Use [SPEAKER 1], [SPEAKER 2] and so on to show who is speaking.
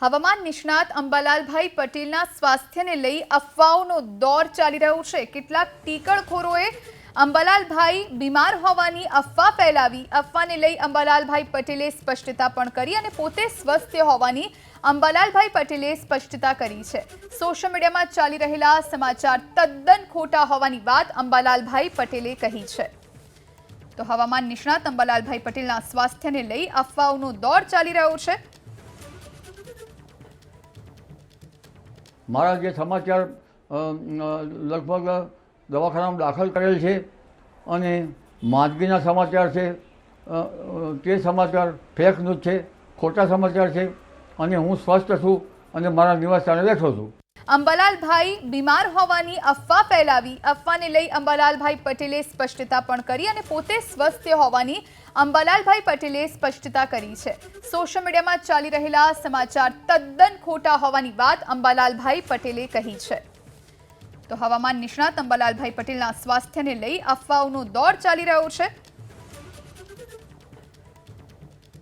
[SPEAKER 1] હવામાન નિષ્ણાત અંબાલાલભાઈ પટેલના સ્વાસ્થ્યને લઈ અફવાઓનો દોર ચાલી રહ્યો છે। કેટલાક ટીકણખોરોએ અંબાલાલભાઈ બીમાર હોવાની અફવા ફેલાવી। અફવાને લઈ અંબાલાલભાઈ પટેલે સ્પષ્ટતા પણ કરી અને પોતે સ્વસ્થ હોવાની અંબાલાલભાઈ પટેલે સ્પષ્ટતા કરી છે। સોશિયલ મીડિયામાં ચાલી રહેલા સમાચાર તદ્દન ખોટા હોવાની વાત અંબાલાલભાઈ પટેલે કહી છે। તો હવામાન નિષ્ણાત અંબાલાલભાઈ પટેલના સ્વાસ્થ્યને લઈ અફવાઓનો દોર ચાલી રહ્યો છે।
[SPEAKER 2] મારા જે સમાચાર લગભગ દવાખાનામાં દાખલ કરેલ છે અને માંદગીના સમાચાર છે તે સમાચાર ફેક ન્યૂઝ છે, ખોટા સમાચાર છે અને હું સ્વસ્થ છું અને મારા નિવાસસ્થાને બેઠો છું।
[SPEAKER 1] અંબાલાલભાઈ બીમાર હોવાની અફવા ફેલાવી। અફવાને લઈ અંબાલાલભાઈ પટેલે સ્પષ્ટતા પણ કરી અને પોતે સ્વસ્થ હોવાની અંબાલાલભાઈ પટેલે સ્પષ્ટતા કરી છે। સોશિયલ મીડિયામાં ચાલી રહેલા સમાચાર તદ્દન ખોટા હોવાની વાત અંબાલાલભાઈ પટેલે કહી છે। તો હવામાન નિષ્ણાત અંબાલાલભાઈ પટેલના સ્વાસ્થ્યને લઈ અફવાઓનો દોર ચાલી રહ્યો છે।